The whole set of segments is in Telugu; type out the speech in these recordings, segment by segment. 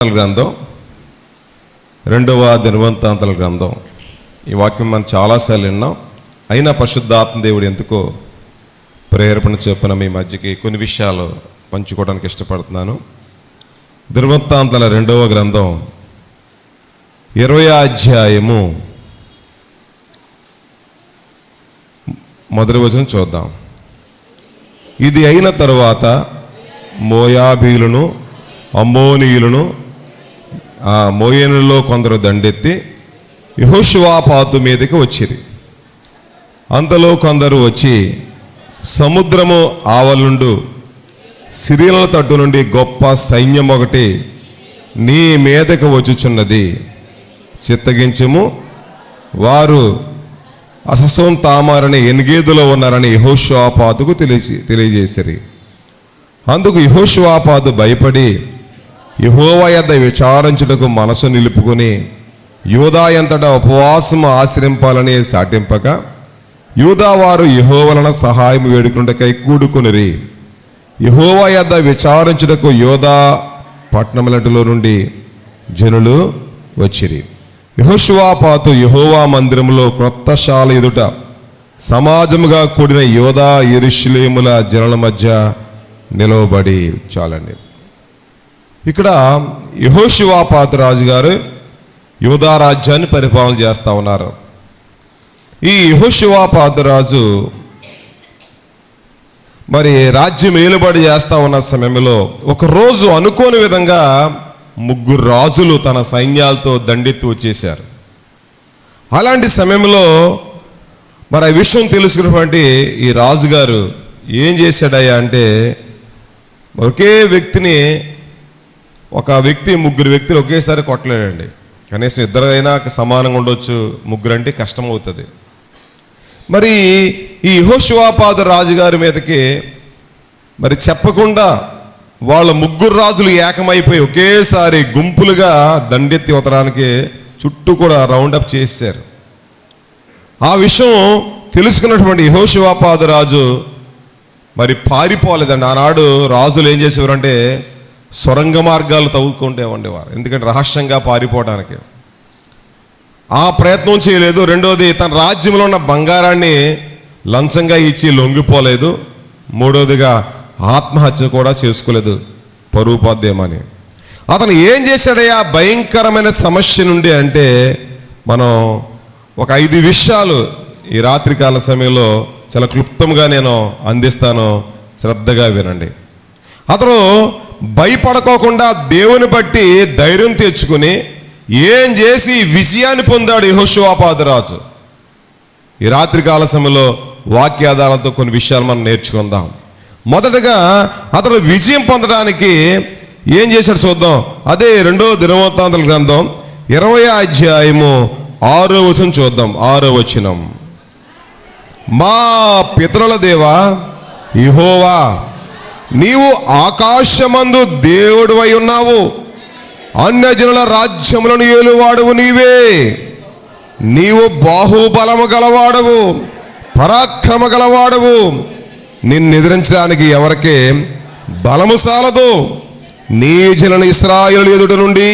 గ్రంథం 2వ దినవృత్తాంతాల గ్రంథం. ఈ వాక్యం మనం చాలాసార్లు విన్నాం. అయినా పరిశుద్ధాత్మ దేవుడు ఎందుకో ప్రేరేపణ చొప్పున మీ మధ్యకి కొన్ని విషయాలు పంచుకోవడానికి ఇష్టపడుతున్నాను. దినవృత్తాంతాల 2వ గ్రంథం 20వ అధ్యాయము 1వ వచనం చూద్దాం. ఇది అయిన తరువాత మోయాబీయులను అమ్మోనీయులను ఆ మోయేనులో కొందరు దండెత్తి యెహోషువాపాతు మీదకి వచ్చిరి. అంతలో కొందరు వచ్చి, సముద్రము ఆవలుండు సిరియల తట్టు నుండి గొప్ప సైన్యం ఒకటి నీ మీదకి వచ్చుచున్నది, చిత్తగించుము, వారు అససోన్ తామారని ఎన్గేదులో ఉన్నారని యెహోషువాపాతుకు తెలియజేసిరి. అందుకు యెహోషువాపాతు భయపడి యెహోవా యొద్ద విచారించుటకు మనసు నిలుపుకొని యూదా అంతటా ఉపవాసము ఆశ్రయింపాలని సాటింపక యూదా వారు యెహోవా వలన సహాయం వేడుకున్నకై కూడుకొనిరి. యెహోవా యొద్ద విచారించుటకు యూదా పట్టణములటిలో నుండి జనులు వచ్చిరి. యెహోషువాపాతు యెహోవా మందిరములో క్రొత్త శాల ఎదుట సమాజముగా కూడిన యూదా యెరూషలేముల జనుల మధ్య నిలవబడి. చాలండి. ఇక్కడ యెహోషువాపాతు రాజు గారు యూదా రాజ్యాన్ని పరిపాలన చేస్తూ ఉన్నారు. ఈ యెహోషువాపాతు రాజు మరి రాజ్యం ఏలుబడి చేస్తూ ఉన్న సమయంలో ఒకరోజు అనుకోని విధంగా 3 రాజులు తన సైన్యాలతో దండెత్తి వచ్చేశారు. అలాంటి సమయంలో మరి ఆ విషయం తెలుసుకున్నటువంటి ఈ రాజుగారు ఏం చేశాడయ్యా అంటే, ఒకే వ్యక్తిని ఒక వ్యక్తి 3 వ్యక్తులు ఒకేసారి కొట్టలేడండి. కనీసం 2 అయినా సమానంగా ఉండొచ్చు, 3 అంటే కష్టం అవుతుంది. మరి ఈ యెహోషువాపాతు రాజుగారి మీదకి మరి చెప్పకుండా వాళ్ళ 3 రాజులు ఏకమైపోయి ఒకేసారి గుంపులుగా దండెత్తి ఉతరానికి చుట్టూ కూడా రౌండప్ చేశారు. ఆ విషయం తెలుసుకున్నటువంటి యెహోషువాపాతు రాజు మరి పారిపోలేదండి. ఆనాడు రాజులు ఏం చేసేవారంటే సొరంగ మార్గాలు తవ్వుకుంటే ఉండేవారు, ఎందుకంటే రహస్యంగా పారిపోవడానికి. ఆ ప్రయత్నం చేయలేదు. రెండోది, తన రాజ్యంలో ఉన్న బంగారాన్ని లంచంగా ఇచ్చి లొంగిపోలేదు. మూడోదిగా ఆత్మహత్య కూడా చేసుకోలేదు, పరువు పోద్దేమని. అతను ఏం చేశాడయ్యా భయంకరమైన సమస్య నుండి అంటే, మనం ఒక 5 విషయాలు ఈ రాత్రికాల సమయంలో చాలా క్లుప్తంగా నేను అందిస్తాను, శ్రద్ధగా వినండి. అతను భయపడుకోకుండా దేవుని బట్టి ధైర్యం తెచ్చుకుని ఏం చేసి విజయాన్ని పొందాడు యెహోషువాపాతు రాజు. ఈ రాత్రికాల సమయంలో వాక్యాధారాలతో కొన్ని విషయాలు మనం నేర్చుకుందాం. మొదటగా అతను విజయం పొందడానికి ఏం చేశాడు చూద్దాం. అదే 2వ దినవృత్తాంతాల గ్రంథం 20వ అధ్యాయము 6వ వచనం చూద్దాం. 6వ వచనం, మా పితరుల దేవా యెహోవా, నీవు ఆకాశమందు దేవుడివై ఉన్నావు, అన్యజనుల రాజ్యములను ఏలువాడవు నీవే. నీవు బాహుబలము గలవాడవు, పరాక్రమ గలవాడవు. నిన్ను ఎదిరించడానికి ఎవరికే బలము సాలదు. నీ జనుల ఇశ్రాయేలు ఎదుట నుండి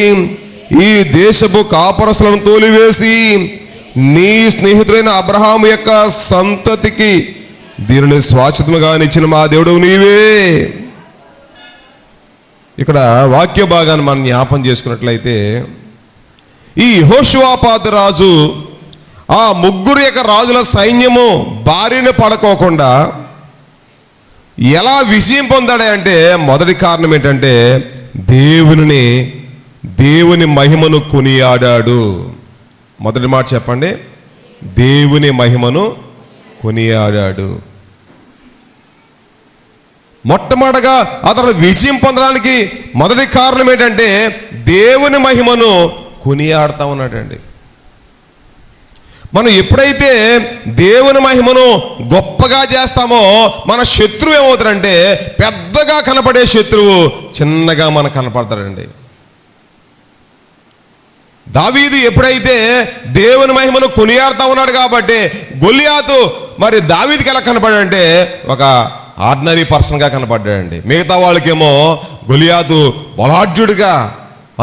ఈ దేశపు కాపరస్తులను తోలివేసి నీ స్నేహితుడైన అబ్రహాము యొక్క సంతతికి దీనిని శాశ్వతముగా ఇచ్చిన మా దేవుడు నీవే. ఇక్కడ వాక్య భాగాన్ని మనం జ్ఞాపం చేసుకున్నట్లయితే, ఈ యెహోషువాపాతు రాజు ఆ 3 యొక్క రాజుల సైన్యము బారిన పడుకోకుండా ఎలా విజయం పొందాడంటే, మొదటి కారణం ఏంటంటే దేవుని మహిమను కొనియాడాడు. మొదటి మాట చెప్పండి, దేవుని మహిమను కొనియాడాడు. మొట్టమొదటగా అతను విజయం పొందడానికి మొదటి కారణం ఏంటంటే దేవుని మహిమను కొనియాడుతూ ఉన్నాడండి. మనం ఎప్పుడైతే దేవుని మహిమను గొప్పగా చేస్తామో మన శత్రువు ఏమవుతాడంటే, పెద్దగా కనపడే శత్రువు చిన్నగా మనకు కనపడతాడండి. దావీదు ఎప్పుడైతే దేవుని మహిమను కొనియాడుతూ ఉన్నాడు కాబట్టి గొలియాతు మరి దావీదుకి ఎలా కనపడాడంటే ఒక ఆర్డినరీ పర్సన్గా కనపడ్డాడండి. మిగతా వాళ్ళకేమో గొలియాతు బలాఢ్యుడిగా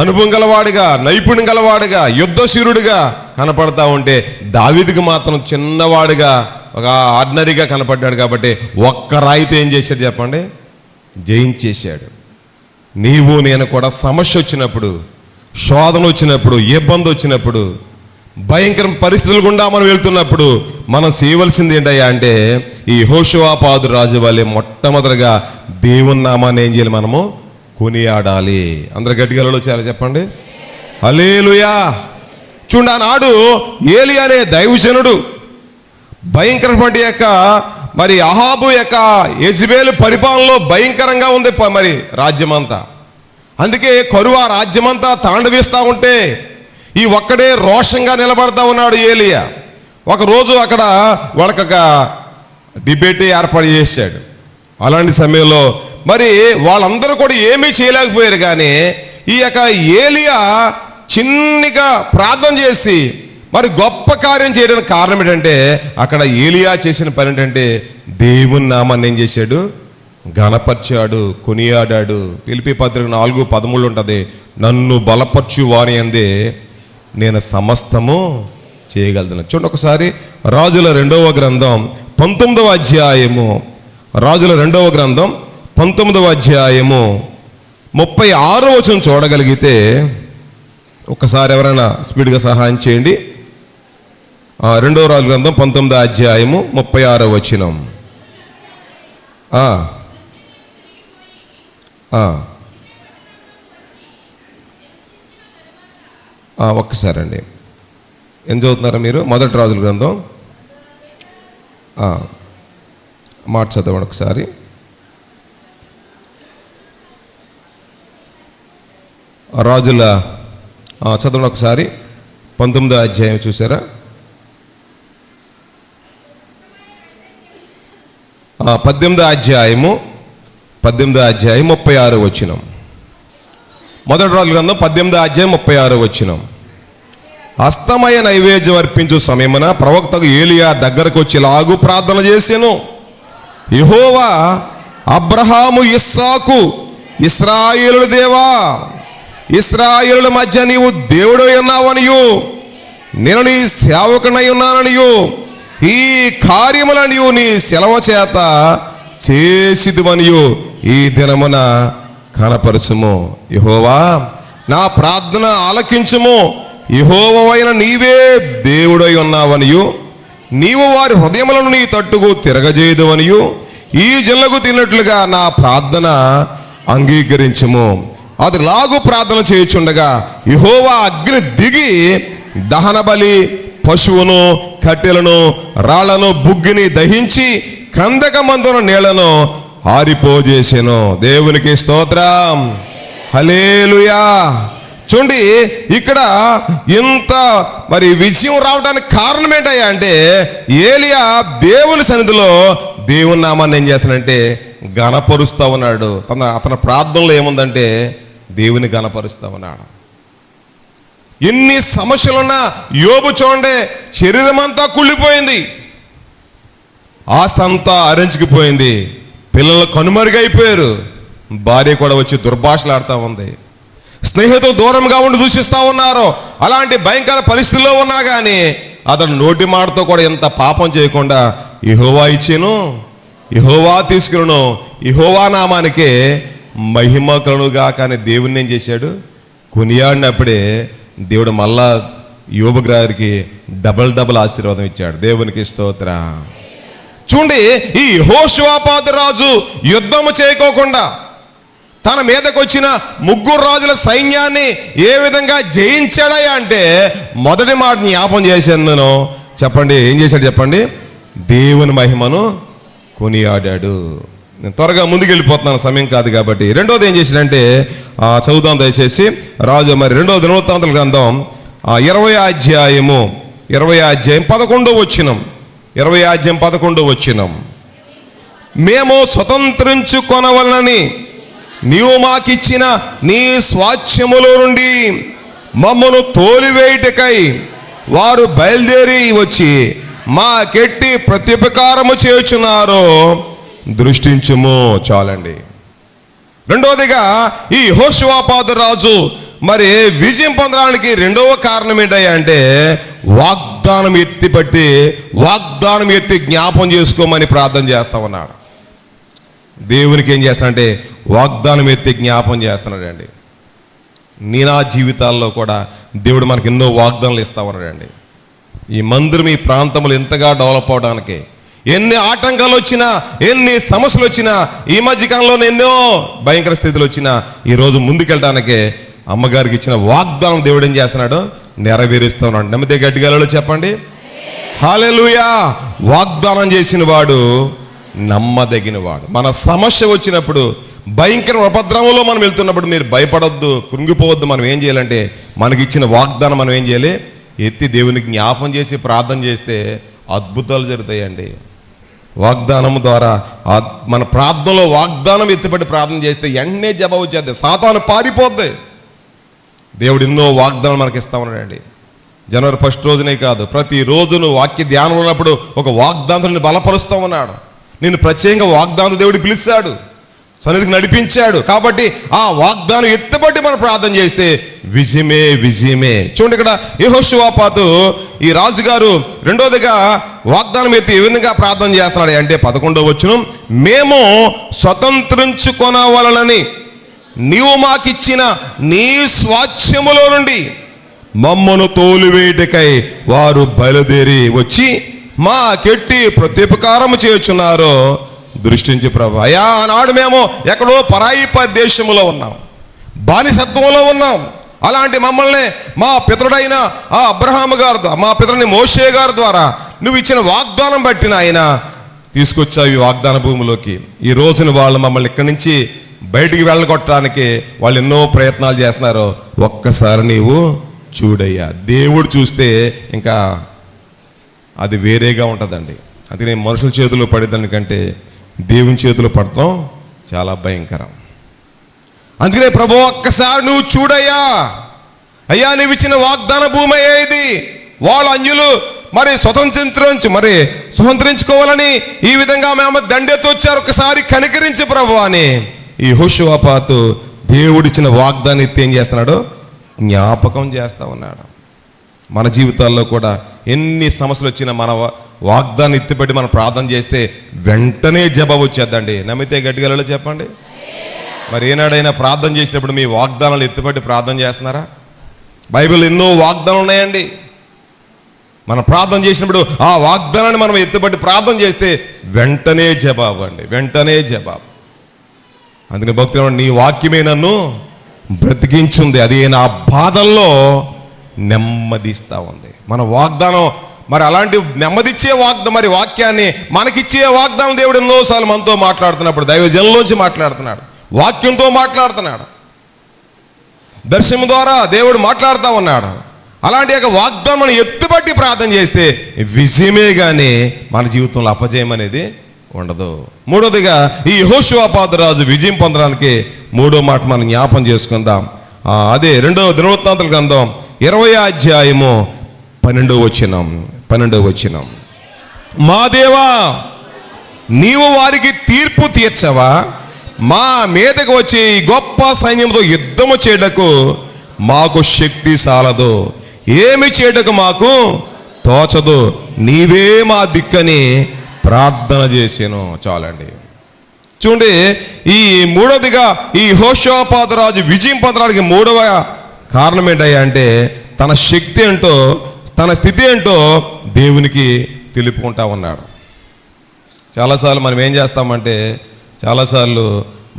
అనుభవం గలవాడుగా, నైపుణ్యం గలవాడుగా, యుద్ధశూరుడిగా కనపడతా ఉంటే దావీదుకి మాత్రం చిన్నవాడుగా, ఒక ఆర్డినరీగా కనపడ్డాడు. కాబట్టి ఒక్క రాయితో ఏం చేశాడు చెప్పండి? జయించేశాడు. నీవు నేను కూడా సమస్య వచ్చినప్పుడు, శోధన వచ్చినప్పుడు, ఇబ్బంది వచ్చినప్పుడు, భయంకర పరిస్థితులు గుండా మనం వెళ్తున్నప్పుడు మనం చేయవలసింది ఏంటయ్యా అంటే, ఈ యెహోషువాపాతు రాజు వల్లే మొట్టమొదటిగా దేవుని నామాన్ని ఏం చేయాలి? మనము కొనియాడాలి. అందరు గట్టిగా చాలా చెప్పండి, హల్లెలూయా. చూడండి, ఆనాడు ఏలి అనే దైవజనుడు భయంకరమైన యొక్క మరి అహాబు యొక్క యెజెబెలు పరిపాలనలో భయంకరంగా ఉంది మరి రాజ్యమంతా. అందుకే కరువు ఆ రాజ్యమంతా తాండవిస్తూ ఉంటే ఈ ఒక్కడే రోషంగా నిలబడతా ఉన్నాడు ఏలియా. ఒకరోజు అక్కడ వాళ్ళకొక డిబేట్ ఏర్పాటు చేశాడు. అలాంటి సమయంలో మరి వాళ్ళందరూ కూడా ఏమీ చేయలేకపోయారు. కానీ ఈ యొక్క ఏలియా చిన్నగా ప్రార్థన చేసి మరి గొప్ప కార్యం చేయడానికి కారణం ఏంటంటే, అక్కడ ఏలియా చేసిన పని ఏంటంటే దేవుని నామాన్ని ఏం చేశాడు? ఘనపరిచాడు, కొనియాడాడు. ఫిలిప్పీ పత్రిక 4:13 ఉంటుంది, నన్ను బలపరచు వాని అందే నేను సమస్తము చేయగలను. చూడండి ఒకసారి రాజుల 2వ గ్రంథం 19వ అధ్యాయము, రాజుల 2వ గ్రంథం 19వ అధ్యాయము 36వ వచనం చూడగలిగితే ఒకసారి ఎవరైనా స్పీడ్గా సహాయం చేయండి. 2వ రాజుల గ్రంథం 19వ అధ్యాయము 36వ వచనం. ఒక్కసారండి, ఏం చదువుతున్నారా మీరు? మొదటి రాజుల గ్రంథం మాట చదవండి ఒకసారి. రాజుల చదవండి ఒకసారి, 19వ అధ్యాయం చూసారా? 18వ అధ్యాయము 36వ వచనం. మొదటి రాజుల గ్రంథం 18వ అధ్యాయం 36వ వచనం. అస్తమయ నైవేద్యం అర్పించు సమయమున ప్రవక్తకు ఏలియా దగ్గరకు వచ్చి ఇలాగు ప్రార్థన చేసెను, యెహోవా అబ్రహాము, ఇస్సాకు, ఇశ్రాయేలు దేవా, ఇశ్రాయేలుల మధ్య నీవు దేవుడు ఉన్నావనియు నేను నీ సేవకునై ఉన్నాననియు ఈ కార్యముల నీవు నీ సెలవు చేత చేసిదువనియు ఈ దినమున కనపరచుము. యెహోవా నా ప్రార్థన ఆలకించుము, యెహోవావైన నీవే దేవుడై ఉన్నావనియు నీవు వారి హృదయములను నీ తట్టుకు తిరగజేయదువనియు ఈ జనులకు తిన్నట్లుగా నా ప్రార్థన అంగీకరించుము. అది లాగు ప్రార్థన చేయుచుండగా యెహోవా అగ్ని దిగి దహన బలి, పశువును, కట్టెలను, రాళ్లను, బుగ్గిని దహించి కందకమందున నీళ్లను ఆరిపోజేసెను. దేవునికి స్తోత్రం, హల్లెలూయా. చూడండి, ఇక్కడ ఇంత మరి విజయం రావడానికి కారణం ఏంటయ్యా అంటే, ఏలియా దేవుని సన్నిధిలో దేవుని నామాన్ని ఏం చేస్తానంటే ఘనపరుస్తూ ఉన్నాడు. అతని ప్రార్థనలో ఏముందంటే దేవుని ఘనపరుస్తూ ఉన్నాడు. ఎన్ని సమస్యలున్నా యోబు చూడండి, శరీరం అంతా కుళ్ళిపోయింది, ఆస్తి అంతా అరించుకుపోయింది, పిల్లలు కనుమరుగైపోయారు, భార్య కూడా వచ్చి దుర్భాషలాడుతూ ఉంది, స్నేహితులు దూరంగా ఉండి దూషిస్తూ ఉన్నారు. అలాంటి భయంకర పరిస్థితుల్లో ఉన్నా కానీ అతను నోటి మాటతో కూడా ఎంత పాపం చేయకుండా యెహోవా ఇచ్చెను, యెహోవా తీసుకును, యెహోవా నామానికే మహిమ కలుగుగా. కానీ దేవుణ్ణి ఏం చేశాడు? కొనియాడినప్పుడే దేవుడు మళ్ళా యోబు గారికి డబల్ ఆశీర్వాదం ఇచ్చాడు. దేవునికి స్తోత్రం. చూడండి, ఈ యెహోషువాపాతు రాజు యుద్ధము చేయకోకుండా తన మీదకు వచ్చిన 3 రాజుల సైన్యాన్ని ఏ విధంగా జయించాడయ్యా అంటే, మొదటి మాట జ్ఞాపం చేశాను నేను. చెప్పండి, ఏం చేశాడు చెప్పండి? దేవుని మహిమను కొనియాడాడు. నేను త్వరగా ముందుకు వెళ్ళిపోతున్నాను, సమయం కాదు కాబట్టి. రెండోది ఏం చేశాడంటే, చదువుదాం దయచేసి. రాజు మరి 2వ దినవృత్తాంతాల గ్రంథం 20వ అధ్యాయం 11వ వచనం. 20వ అధ్యాయం 11వ వచనం. మేము స్వతంత్రించుకొనవలనని నీవు మాకిచ్చిన నీ స్వాస్థ్యములో నుండి మమ్మను తోలివేయుటకై వారు బయలుదేరి వచ్చి మాకెట్టి ప్రత్యుపకారము చేయుచున్నారు, దృష్టించుము. చాలండి. రెండవదిగా ఈ యెహోషువాపాతు రాజు మరి విజయం పొందడానికి రెండవ కారణం ఏంటయ్యా అంటే వాగ్దానం ఎత్తిపట్టి వాగ్దానం ఎత్తి జ్ఞాపం చేసుకోమని ప్రార్థన చేస్తా ఉన్నాడు. దేవునికి ఏం చేస్తానంటే వాగ్దానం ఎత్తి జ్ఞాపం చేస్తున్నాడండి. నా జీవితాల్లో కూడా దేవుడు మనకి ఎన్నో వాగ్దానాలు ఇస్తా ఉన్నాడండి. ఈ మందిరం ఈ ప్రాంతంలో ఎంతగా డెవలప్ అవడానికి ఎన్ని ఆటంకాలు వచ్చినా ఎన్ని సమస్యలు వచ్చినా ఈ మధ్యకాలంలో ఎన్నో భయంకర స్థితులు వచ్చినా ఈరోజు ముందుకెళ్ళడానికే అమ్మగారికి ఇచ్చిన వాగ్దానం దేవుడు ఏం చేస్తున్నాడు, నెరవేరుస్తూ ఉన్నాడు. నమ్మితే గట్టిగా చెప్పండి హల్లెలూయా. వాగ్దానం చేసిన వాడు నమ్మదగిన వాడు. మన సమస్య వచ్చినప్పుడు భయంకర ఉపద్రవంలో మనం వెళ్తున్నప్పుడు మీరు భయపడొద్దు, కృంగిపోవద్దు. మనం ఏం చేయాలంటే మనకి ఇచ్చిన వాగ్దానం మనం ఏం చేయాలి, ఎత్తి దేవునికి జ్ఞాపం చేసి ప్రార్థన చేస్తే అద్భుతాలు జరుగుతాయండి. వాగ్దానం ద్వారా మన ప్రార్థనలో వాగ్దానం ఎత్తిపట్టి ప్రార్థన చేస్తే వెంటనే జవాబు వచ్చేద్ది, సాతాను పారిపోద్ది. దేవుడు ఎన్నో వాగ్దానం మనకి ఇస్తా ఉన్నాడండి. జనవరి 1 రోజునే కాదు, ప్రతిరోజు నువ్వు వాక్య ధ్యానం ఉన్నప్పుడు ఒక వాగ్దానాన్ని బలపరుస్తూ ఉన్నాడు. నేను ప్రత్యేకంగా వాగ్దానం దేవుడు పిలిచాడు, సన్నిధికి నడిపించాడు. కాబట్టి ఆ వాగ్దానం ఎత్తుబట్టి మనం ప్రార్థన చేస్తే విజయమే విజయమే. చూడండి ఇక్కడ యెహోషువాపాతు ఈ రాజుగారు రెండోదిగా వాగ్దానం ఎత్తి ఏ విధంగా ప్రార్థన చేస్తున్నాడు అంటే 11వ వచనం, మేము స్వతంత్రించుకొనవలనని నీవు మాకిచ్చిన నీ స్వాస్థ్యములో నుండి మమ్మను తోలివేయుటకై వారు బయలుదేరి వచ్చి మా కెట్టి ప్రత్యుపకారము చేయుచున్నారో దృష్టించి ప్రభు. అయ్యా, ఆనాడు మేము ఎక్కడో పరాయి దేశంలో ఉన్నాం, బానిసత్వంలో ఉన్నాం. అలాంటి మమ్మల్ని మా పితరుడైన ఆ అబ్రహాము గారు, మా పితరుని మోషే గారి ద్వారా నువ్వు ఇచ్చిన వాగ్దానం బట్టి ఆయన తీసుకొచ్చావు ఈ వాగ్దాన భూమిలోకి. ఈ రోజున వాళ్ళు మమ్మల్ని ఇక్కడి నుంచి బయటికి వెళ్ళగొట్టడానికి వాళ్ళు ఎన్నో ప్రయత్నాలు చేస్తున్నారు. ఒక్కసారి నీవు చూడయ్యా. దేవుడు చూస్తే ఇంకా అది వేరేగా ఉంటుందండి. అందుకని మనుషుల చేతిలో పడేదానికంటే దేవుని చేతిలో పడతాం చాలా భయంకరం. అందుకనే ప్రభు ఒక్కసారి నువ్వు చూడయ్యా. అయ్యా, నువ్వు ఇచ్చిన వాగ్దాన భూమి అయ్యా ఇది. వాళ్ళ అన్యులు మరి స్వతంత్రించుకోవాలని ఈ విధంగా మేము దండెత్తి వచ్చారు, ఒకసారి కనికరించి ప్రభు అని ఈ యెహోషువాపాతు దేవుడిచ్చిన వాగ్దాన్ని ఎత్తి ఏం చేస్తున్నాడు, జ్ఞాపకం చేస్తూ ఉన్నాడు. మన జీవితాల్లో కూడా ఎన్ని సమస్యలు వచ్చినా మన వాగ్దాన్ని ఎత్తిపెట్టి మనం ప్రార్థన చేస్తే వెంటనే జవాబు వచ్చేద్దండి. నమ్మితే గట్టిగా చెప్పండి. మరి ఏనాడైనా ప్రార్థన చేసినప్పుడు మీ వాగ్దానాలు ఎత్తిపెట్టి ప్రార్థన చేస్తున్నారా? బైబిల్ ఎన్నో వాగ్దానాలు ఉన్నాయండి. మనం ప్రార్థన చేసినప్పుడు ఆ వాగ్దానాన్ని మనం ఎత్తిపెట్టి ప్రార్థన చేస్తే వెంటనే జవాబు అండి, వెంటనే జవాబు. అందుకని భక్తులు, నీ వాక్యమే నన్ను బ్రతికించుంది, అది నా బాధల్లో నెమ్మదిస్తూ ఉంది. మన వాగ్దానం మరి అలాంటి నెమ్మదిచ్చే మరి వాక్యాన్ని మనకిచ్చే వాగ్దానం దేవుడు ఎన్నోసార్లు మనతో మాట్లాడుతున్నప్పుడు దైవజనులోంచి మాట్లాడుతున్నాడు, వాక్యంతో మాట్లాడుతున్నాడు, దర్శనం ద్వారా దేవుడు మాట్లాడుతూ ఉన్నాడు. అలాంటి యొక్క వాగ్దానం మనం ఎత్తుబట్టి ప్రార్థన చేస్తే విజయమే కానీ మన జీవితంలో అపజయం అనేది ఉండదు. మూడోదిగా ఈ యెహోషువాపాతు రాజు విజయం పొందడానికి మూడో మాట మనం జ్ఞాపం చేసుకుందాం. అదే 2వ దినవృత్తాంతాల గ్రంథం 20వ అధ్యాయము 12వ వచనం. మా దేవా, నీవు వారికి తీర్పు తీర్చవా? మా మీదకు వచ్చి ఈ గొప్ప సైన్యంతో యుద్ధము చేయటకు మాకు శక్తి సాలదు, ఏమి చేయటకు మాకు తోచదు, నీవే మా దిక్కని ప్రార్థన చేసాను. చాలండి. చూడండి, ఈ మూడోదిగా ఈ యెహోషువాపాతు రాజు విజయం పొందడానికి మూడవ కారణం ఏంటయ్యా అంటే తన శక్తి ఏంటో, తన స్థితి ఏంటో దేవునికి తెలుపుకుంటా ఉన్నాడు. చాలాసార్లు మనం ఏం చేస్తామంటే చాలాసార్లు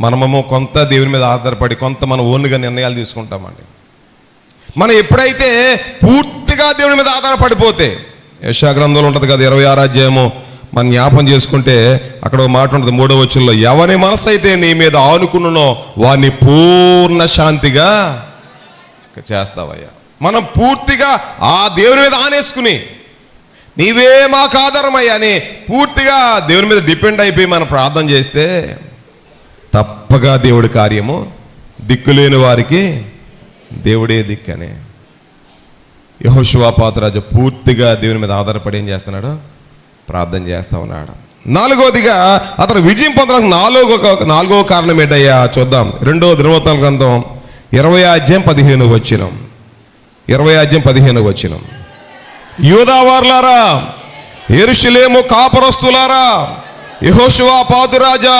మనమేమో కొంత దేవుని మీద ఆధారపడి కొంత మన ఓన్గా నిర్ణయాలు తీసుకుంటామండి. మనం ఎప్పుడైతే పూర్తిగా దేవుని మీద ఆధారపడిపోతే, యెషయా గ్రంథంలో ఉంటుంది కదా 26వ అధ్యాయము, మనం జ్ఞాపం చేసుకుంటే అక్కడ ఒక మాట ఉంటుంది 3వ వచనంలో, ఎవని మనసు అయితే నీ మీద ఆనుకున్ననో వాడిని పూర్ణ శాంతిగా చేస్తావయ్యా. మనం పూర్తిగా ఆ దేవుని మీద ఆనేసుకుని నీవే మాకు ఆధారమయ్యా అని పూర్తిగా దేవుని మీద డిపెండ్ అయిపోయి మనం ప్రార్థన చేస్తే తప్పగా దేవుడి కార్యము, దిక్కులేని వారికి దేవుడే దిక్కని. యెహోషువాపాతు రాజు పూర్తిగా దేవుని మీద ఆధారపడి ఏం చేస్తున్నాడు, ప్రార్థన చేస్తూ ఉన్నాడు. నాలుగోదిగా అతను విజయం పొందడానికి నాలుగో కారణం ఏంటయ్యా చూద్దాం. 2వ దినవృత్తాంతాల గ్రంథం 20:15. 20:15. యూదావార్లారా, యెరూషలేము కాపురస్తులారా, యెహోషువ పాదురాజా,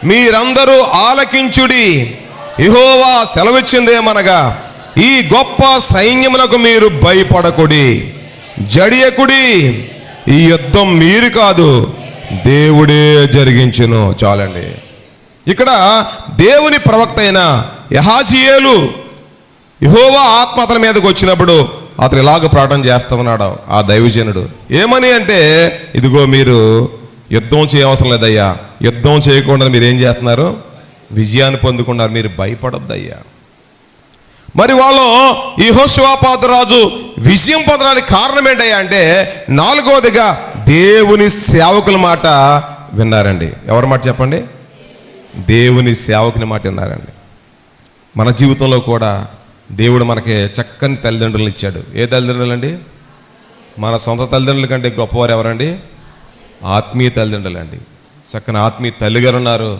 మీరందరూ ఆలకించుడి. యెహోవా సెలవిచ్చిందేమనగా, ఈ గొప్ప సైన్యమునకు మీరు భయపడకుడి, జడియకుడి. ఈ యుద్ధం మీరు కాదు, దేవుడే జరిగించును. చాలండి. ఇక్కడ దేవుని ప్రవక్త అయిన యెహజీయేలు, యెహోవా ఆత్మ అతని మీదకి వచ్చినప్పుడు అతను ఇలాగ ప్రార్థన చేస్తా ఉన్నాడు ఆ దైవజనుడు. ఏమని అంటే, ఇదిగో మీరు యుద్ధం చేయవసరం లేదయ్యా, యుద్ధం చేయకుండా మీరు ఏం చేస్తున్నారు, విజయాన్ని పొందుకున్నారు, మీరు భయపడొద్దయ్యా. మరి వాళ్ళు యెహోషువ రాజు విజయం పొందడానికి కారణం ఏంటయ్యా అంటే, 4వదిగా దేవుని సేవకుల మాట విన్నారండి. ఎవరి మాట చెప్పండి? దేవుని సేవకుని మాట విన్నారండి. మన జీవితంలో కూడా దేవుడు మనకి చక్కని తల్లిదండ్రులను ఇచ్చాడు. ఏ తల్లిదండ్రులు అండి? మన సొంత తల్లిదండ్రుల కంటే గొప్పవారు ఎవరండి? ఆత్మీయ తల్లిదండ్రులు అండి. చక్కని ఆత్మీయ తల్లి గారు ఉన్నారు,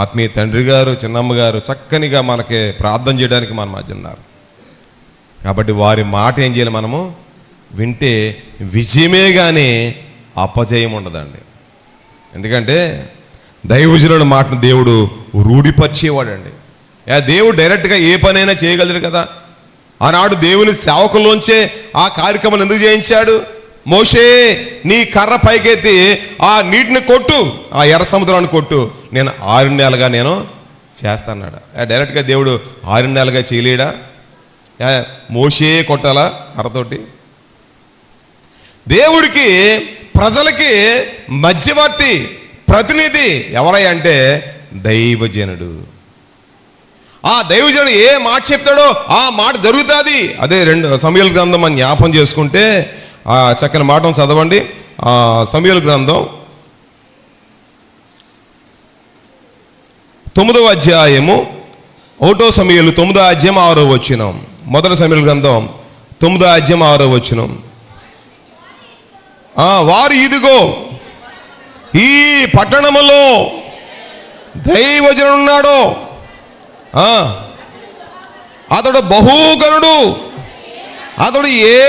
ఆత్మీయ తండ్రి గారు, చిన్నమ్మ గారు చక్కనిగా మనకి ప్రార్థన చేయడానికి మన మధ్య ఉన్నారు. కాబట్టి వారి మాట ఏం చేయాలి, మనము వింటే విజయమే కానీ అపజయం ఉండదండి. ఎందుకంటే దైవజనుడి మాటను దేవుడు రూఢిపరిచేవాడండి. దేవుడు డైరెక్ట్గా ఏ పనైనా చేయగలడు కదా. ఆనాడు దేవుని సేవకుల్లోంచే ఆ కార్యక్రమం ఎందుకు చేయించాడు? మోషే, నీ కర్ర పైకెత్తి ఆ నీటిని కొట్టు, ఆ ఎర్ర సముద్రాన్ని కొట్టు, నేను 6 నెలలుగా నేను చేస్తాన్నాడు. డైరెక్ట్గా దేవుడు 6 నెలలుగా చేయలేడా? మోషే కొట్టాలా కర్రతోటి? దేవుడికి ప్రజలకి మధ్యవర్తి, ప్రతినిధి ఎవరై అంటే దైవజనుడు. ఆ దైవజనుడు ఏ మాట చెప్తాడో ఆ మాట జరుగుతుంది. అదే 2 సమూయేలు గ్రంథం మనం జ్ఞాపం చేసుకుంటే ఆ చక్కని మాటను చదవండి. సమూయేలు గ్రంథం 9వ అధ్యాయము 1వ సమూయేలు 9వ అధ్యాయం 6వ వచనం. మొదటి సమూయేలు గ్రంథం 9వ అధ్యాయం 6వ వచనం. వారు ఇదిగో ఈ పట్టణములో దైవజనుడు ఉన్నాడు, అతడు బహుగనుడు, అతడు ఏ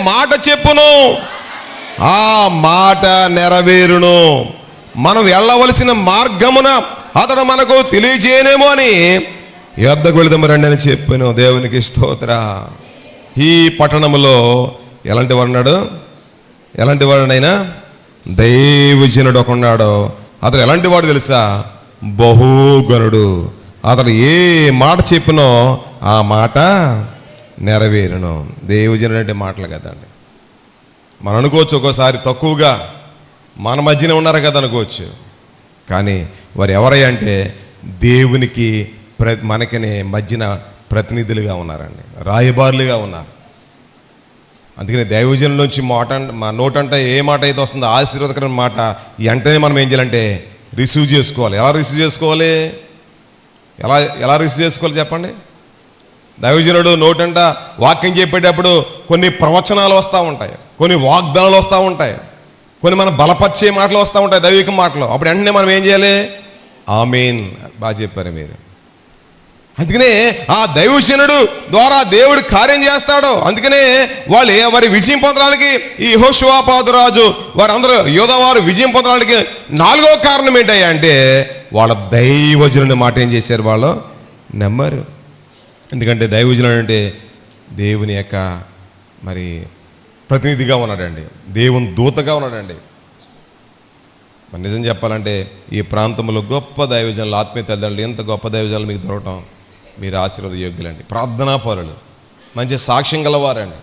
మాట చెప్పును ఆ మాట నెరవేరును, మనం వెళ్ళవలసిన మార్గమున అతడు మనకు తెలియజేయనేమో అని యొద్దకు వెళదాము రండి అని చెప్పాను. దేవునికి స్తోత్ర. ఈ పట్టణములో ఎలాంటి వాడున్నాడు? ఎలాంటి వాడునైనా దైవజనుడు ఒకన్నాడు. అతడు ఎలాంటి వాడు తెలుసా? బహుగనుడు. అతడు ఏ మాట చెప్పినో ఆ మాట నెరవేరును. దైవజనుడు అంటే మాటలు కదండి. మనం అనుకోవచ్చు ఒక్కోసారి తక్కువగా మన మధ్యనే ఉన్నారు కదా అనుకోవచ్చు. కానీ వారు ఎవరై అంటే దేవునికి మనకనే మధ్యన ప్రతినిధులుగా ఉన్నారండి, రాయబారులుగా ఉన్నారు. అందుకని దైవజనుల నుంచి మా నోటంటే ఏ మాట అయితే వస్తుందో ఆశీర్వాదకరమైన మాట వెంటనే మనం ఏం చేయాలంటే రిసీవ్ చేసుకోవాలి. ఎలా రిసీవ్ చేసుకోవాలి? ఎలా రిసీవ్ చేసుకోవాలి చెప్పండి? దైవజనుడు నోటంట వాక్యం చెప్పేటప్పుడు కొన్ని ప్రవచనాలు వస్తూ ఉంటాయి, కొన్ని వాగ్దానాలు వస్తూ ఉంటాయి, కొన్ని మనం బలపరిచే మాటలు వస్తూ ఉంటాయి, దైవిక మాటలు. అప్పుడు వెంటనే మనం ఏం చేయాలి? ఆమేన్, బాగా చెప్పారు మీరు. అందుకనే ఆ దైవజనుడు ద్వారా దేవుడు కార్యం చేస్తాడు. అందుకనే వాళ్ళు వారి విజయం పొందడానికి ఈ యెహోషువ రాజు వారందరూ యోధావారు విజయం పొందడానికి 4వ కారణం ఏంటయ్యా అంటే వాళ్ళ దైవజనుడి మాట ఏం చేశారు? వాళ్ళు నమ్మారు. ఎందుకంటే దైవజనుడు అంటే దేవుని యొక్క మరి ప్రతినిధిగా ఉన్నాడండి, దేవుని దూతగా ఉన్నాడండి. మరి నిజం చెప్పాలంటే ఈ ప్రాంతంలో గొప్ప దైవజనులు, ఆత్మీయ తల్లిదండ్రులు, ఎంత గొప్ప దైవజనులు మీకు దొరకటం మీరు ఆశీర్వాద యోగ్యులండి. ప్రార్థనా పరులు, మంచి సాక్ష్యం గలవారండి.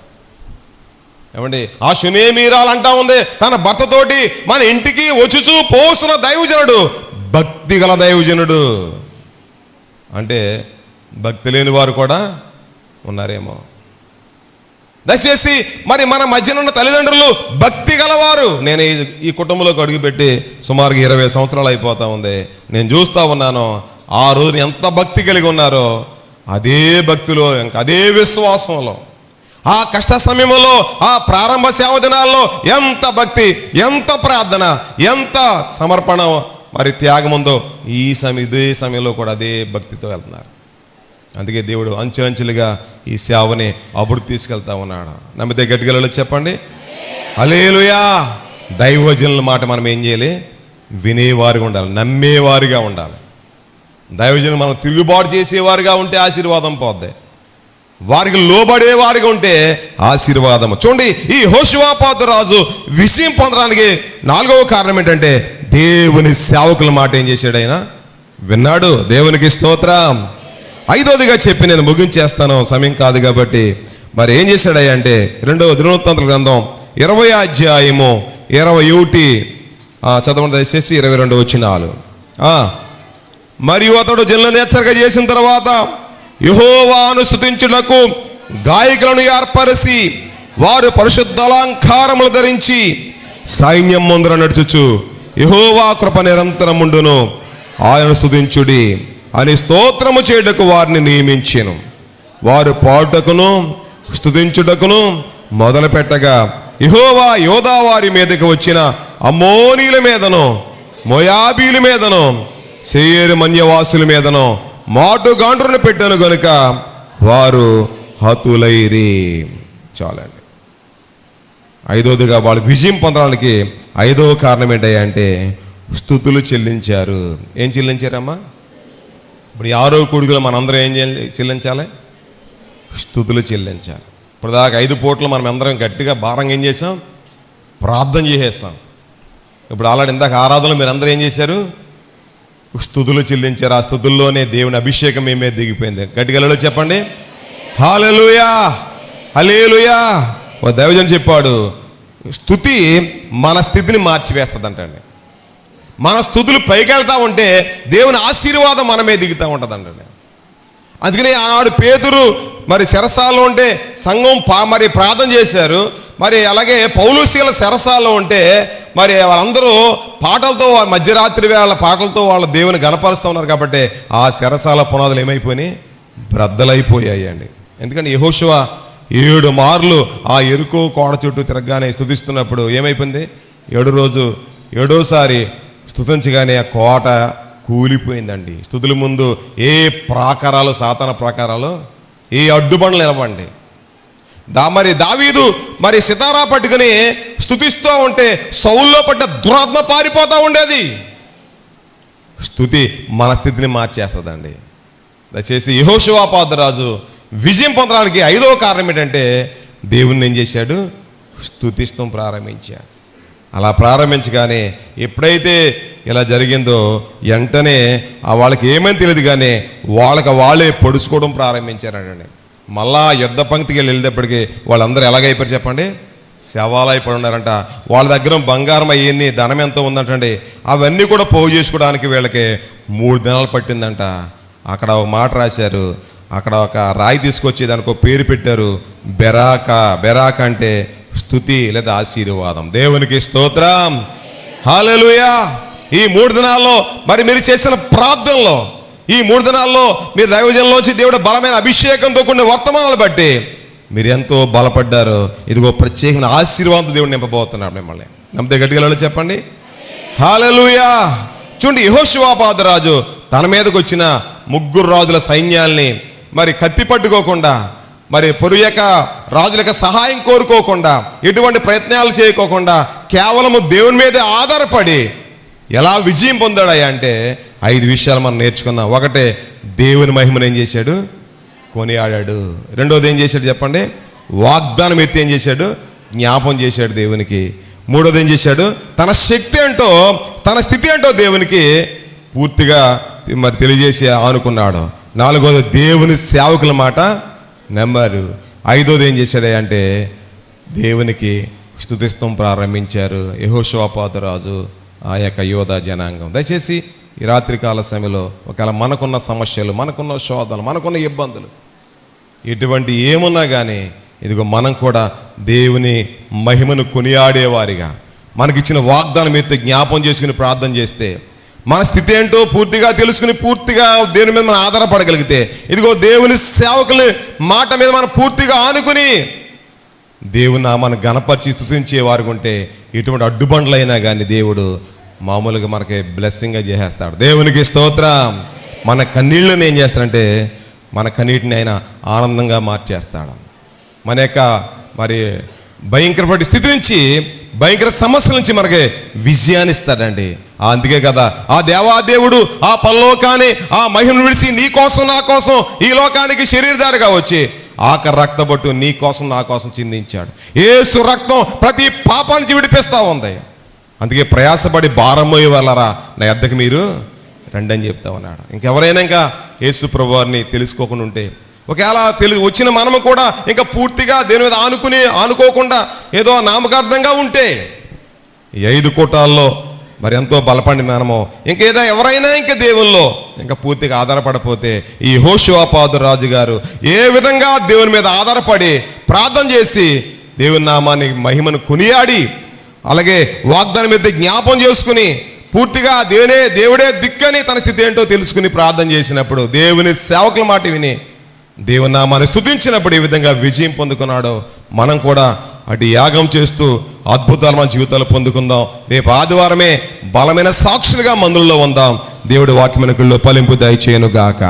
ఏమండి, ఆ షునేమీరాలు అంటా ఉంది తన భర్తతోటి మన ఇంటికి వచ్చుచూ పోస్తున్న దైవజనుడు భక్తి గల దైవజనుడు. అంటే భక్తి లేని వారు కూడా ఉన్నారేమో. దయచేసి మరి మన మధ్యన ఉన్న తల్లిదండ్రులు భక్తి గలవారు. నేను ఈ కుటుంబంలోకి అడుగుపెట్టి సుమారుగా 20 సంవత్సరాలు అయిపోతా ఉంది. నేను చూస్తూ ఉన్నాను ఆ రోజు ఎంత భక్తి కలిగి ఉన్నారో అదే భక్తిలో, ఇంకా అదే విశ్వాసంలో, ఆ కష్ట సమయంలో, ఆ ప్రారంభ సేవ దినాల్లో ఎంత భక్తి, ఎంత ప్రార్థన, ఎంత సమర్పణ, మరి త్యాగం ఉందో ఇదే సమయంలో కూడా అదే భక్తితో వెళ్తున్నారు. అందుకే దేవుడు అంచెలంచెలుగా ఈ సేవని అభివృద్ధి తీసుకెళ్తా ఉన్నాడు. నమ్మితే గట్టిగలలో చెప్పండి హల్లెలూయా. దైవజనుల మాట మనం ఏం చేయాలి? వినేవారుగా ఉండాలి, నమ్మేవారుగా ఉండాలి. దైవజనులు మనం తిరుగుబాటు చేసేవారుగా ఉంటే ఆశీర్వాదం పోద్ది, వారికి లోబడేవారిగా ఉంటే ఆశీర్వాదం. చూడండి, ఈ యెహోషువపాతు రాజు విజయం పొందడానికి 4వ కారణం ఏంటంటే దేవుని సేవకుల మాట ఏం చేశాడు? ఆయన విన్నాడు. దేవునికి స్తోత్రం. 5వదిగా చెప్పి నేను ముగించేస్తాను, సమయం కాదు కాబట్టి. మరి ఏం చేశాడయ్యా అంటే 2వ దినవృత్తాంతముల గ్రంథం 20వ అధ్యాయము 21 చదవండి దయచేసి, 22 వచనాలు. మరియు అతడు జనులను హెచ్చరిక చేసిన తర్వాత యెహోవాను స్తుతించుటకు గాయకులను ఏర్పరచి వారు పరిశుద్ధాలంకారములు ధరించి సైన్యం ముందర నడుచుచు యెహోవా కృప నిరంతరముండును ఆయన స్తుతించుడి అని స్తోత్రము చేయుటకు వారిని నియమించెను. వారు పాడుటకును స్తుతించుటకును మొదలు పెట్టగా యెహోవా యోధా వారి మీదకి వచ్చిన అమ్మోనీల మీదను మోయాబీల మీదను సేయరు మన్యవాసుల మీదను మాటుగాండ్రును పెట్టాను గనుక వారు హతులైరి. చాలండి. 5వదిగా వాళ్ళు విజయం పొందడానికి 5వ కారణం ఏంటయ్యా అంటే స్తుతులు చెల్లించారు. ఏం చెల్లించారమ్మా? ఇప్పుడు 6వ కూడికలో మనందరం ఏం చెల్లించాలి? స్తుతులు చెల్లించాలి. ఇప్పుడు దాకా 5 పూటలు మనం అందరం గట్టిగా భారంగా ఏం చేసాం? ప్రార్థన చేసేస్తాం. ఇప్పుడు అలాంటి ఇందాక ఆరాధనలో మీరు అందరూ ఏం చేశారు? స్తుతులు చెల్లించారు. ఆ స్తుతుల్లోనే దేవుని అభిషేకం మీ మీద దిగిపోయింది. గట్టిగలలో చెప్పండి హల్లెలూయా, హల్లెలూయా. ఓ దైవజనుడు చెప్పాడు, స్తుతి మన స్థితిని మార్చివేస్తుందంటండి. మన స్తుతులు పైకి వెళ్తా ఉంటే దేవుని ఆశీర్వాదం మన మీద దిగుతూ ఉంటుందంటండి. అందుకని ఆనాడు పేతురు మరి చెరసాలలో ఉంటే సంఘం మరి ప్రార్థన చేశారు. మరి అలాగే పౌలు శీల చెరసాలలో ఉంటే మరి వాళ్ళందరూ పాటలతో, మధ్యరాత్రి వేళ పాటలతో వాళ్ళ దేవుని గణపరుస్తూ ఉన్నారు. కాబట్టి ఆ చెరసాల పునాదులు ఏమైపోయినాయి? బ్రద్దలైపోయాయి అండి. ఎందుకంటే యెహోషువ 7 మార్లు ఆ ఎరుకో కోడ చుట్టూ తిరగగానే స్తుతిస్తున్నప్పుడు ఏమైపోయింది? 7వసారి స్తుతించగానే ఆ కోట కూలిపోయిందండి. స్తుతుల ముందు ఏ ప్రాకారాలు, సాతాన ప్రాకారాలు, ఏ అడ్డుబండలు నిలవండి. మరి దావీదు మరి సితారా పట్టుకుని స్తుతిస్తూ ఉంటే సౌల్లో పడ్డ దురాత్మ పారిపోతూ ఉండేది. స్తుతి మన స్థితిని మార్చేస్తుందండి. దయచేసి యెహోషువపాతు రాజు విజయం పొందడానికి 5వ కారణం ఏంటంటే దేవుణ్ణి ఏం చేశాడు? స్తుతిస్తూ ప్రారంభించాడు. అలా ప్రారంభించగానే ఎప్పుడైతే ఇలా జరిగిందో వెంటనే వాళ్ళకి ఏమని తెలియదు కానీ వాళ్ళే పొడుచుకోవడం ప్రారంభించారండి. మళ్ళా యుద్ధ పంక్తికి వెళ్ళేటప్పటికి వాళ్ళందరూ ఎలాగైపోయారు చెప్పండి? శవాలైపోయి ఉన్నారంట. వాళ్ళ దగ్గర బంగారం అయ్యింది, ధనం ఎంతో ఉందంటండి. అవన్నీ కూడా పోగు చేసుకోవడానికి వీళ్ళకి 3 దినాలు పట్టిందంట. అక్కడ ఒక మాట రాశారు, అక్కడ ఒక రాయి తీసుకొచ్చి దానికి ఒక పేరు పెట్టారు, బెరాకా. బెరాకా అంటే స్తుతి లేదా ఆశీర్వాదం. దేవునికి స్తోత్రం, హల్లెలూయా. ఈ 3 దినాల్లో మరి మీరు చేసిన ప్రార్థనలో, ఈ 3 దినాల్లో మీరు దైవజనంలోంచి దేవుడు బలమైన అభిషేకంతో కూడిన వర్తమానాలు బట్టి మీరు ఎంతో బలపడ్డారు. ఇదిగో ప్రత్యేకమైన ఆశీర్వాదం దేవుడు నింపబోతున్నాడు మిమ్మల్ని. నమ్మితే గట్టిగలలో చెప్పండి హల్లెలూయా. చూడండి, యెహోషువపాతు రాజు తన మీదకి వచ్చిన 3 రాజుల సైన్యాల్ని మరి కత్తి పట్టుకోకుండా, మరి పొరుగు యొక్క రాజుల యొక్క సహాయం కోరుకోకుండా, ఎటువంటి ప్రయత్నాలు చేయకోకుండా కేవలము దేవుని మీదే ఆధారపడి ఎలా విజయం పొందాడయ్యా అంటే 5 విషయాలు మనం నేర్చుకున్నాం. ఒకటే, దేవుని మహిమను ఏం చేశాడు? కొనియాడాడు. 2వది ఏం చేశాడు చెప్పండి? వాగ్దానం ఎత్తి ఏం చేశాడు? జ్ఞాపం చేశాడు దేవునికి. 3వది ఏం చేశాడు? తన శక్తి ఏంటో, తన స్థితి ఏంటో దేవునికి పూర్తిగా మరి తెలియజేసి ఆనుకున్నాడు. 4వది దేవుని సేవకుల మాట నమ్మారు. 5వది ఏం చేశాడు అంటే దేవునికి స్తుతిస్తూ ప్రారంభించారు యెహోషువపాతు రాజు, ఆ యొక్క యోధా జనాంగం. దయచేసి ఈ రాత్రికాల సమయంలో ఒకవేళ మనకున్న సమస్యలు, మనకున్న శోధనలు, మనకున్న ఇబ్బందులు ఎటువంటి ఏమున్నా కానీ ఇదిగో మనం కూడా దేవుని మహిమను కొనియాడేవారిగా, మనకిచ్చిన వాగ్దానం ఎత్తి జ్ఞాపం చేసుకుని ప్రార్థన చేస్తే, మన స్థితి ఏంటో పూర్తిగా తెలుసుకుని పూర్తిగా దేవుని మీద మనం ఆధారపడగలిగితే, ఇదిగో దేవుని సేవకుల మాట మీద మనం పూర్తిగా ఆనుకుని దేవుని నామాన్ని గణపరిచి స్తుతించే వారికి ఉంటే ఎటువంటి అడ్డుబండ్లైనా కానీ దేవుడు మామూలుగా మనకి బ్లెస్సింగ్గా చేసేస్తాడు. దేవునికి స్తోత్రం. మన కన్నీళ్ళని ఏం చేస్తాడంటే మన కన్నీటిని ఆయన ఆనందంగా మార్చేస్తాడు. మన యొక్క మరి భయంకరమైన స్థితి నుంచి, భయంకర సమస్యల నుంచి మనకి విజయాన్ని ఇస్తాడండి. అందుకే కదా ఆ దేవాదేవుడు ఆ పరలోకాన్ని, ఆ మహిమను విడిచి నీ కోసం నా కోసం ఈ లోకానికి శరీరధారిగా వచ్చి ఆఖరి రక్తబొట్టు నీ కోసం నా కోసం చిందించాడు. యేసు రక్తం ప్రతి పాపానికి విడిపిస్తూ ఉంది. అందుకే ప్రయాసపడి భారం మోయే వాళ్ళరా నా యొద్దకు మీరు రండి అని చెప్తా ఉన్నాడు. ఇంకెవరైనా ఇంకా యేసు ప్రభువారిని తెలుసుకోకుండా ఉంటే, ఒకవేళ వచ్చిన మనము కూడా ఇంకా పూర్తిగా దేని మీద ఆనుకోకుండా ఏదో నామకార్థంగా ఉంటే, ఈ 5 కూటాల్లో మరి ఎంతో బలపడి మనము ఇంకేదో ఎవరైనా ఇంకా దేవుల్లో ఇంకా పూర్తిగా ఆధారపడపోతే, ఈ యెహోషువపాతు రాజు గారు ఏ విధంగా దేవుని మీద ఆధారపడి ప్రార్థన చేసి దేవుని నామాన్ని మహిమను కొనియాడి, అలాగే వాగ్దానం మీద జ్ఞాపం చేసుకుని పూర్తిగా దేవుడే దిక్కని తన స్థితి ఏంటో తెలుసుకుని ప్రార్థన చేసినప్పుడు, దేవుని సేవకుల మాట విని దేవుని నామాన్ని స్తుతించినప్పుడు ఏ విధంగా విజయం పొందుకున్నాడో మనం కూడా అటు యాగం చేస్తూ అద్భుతాలు మన జీవితాలు పొందుకుందాం. రేపు ఆదివారమే బలమైన సాక్షులుగా మందుల్లో ఉందాం. దేవుడి వాక్యమునకుల్లో ఫలింపు దయచేయను గాక.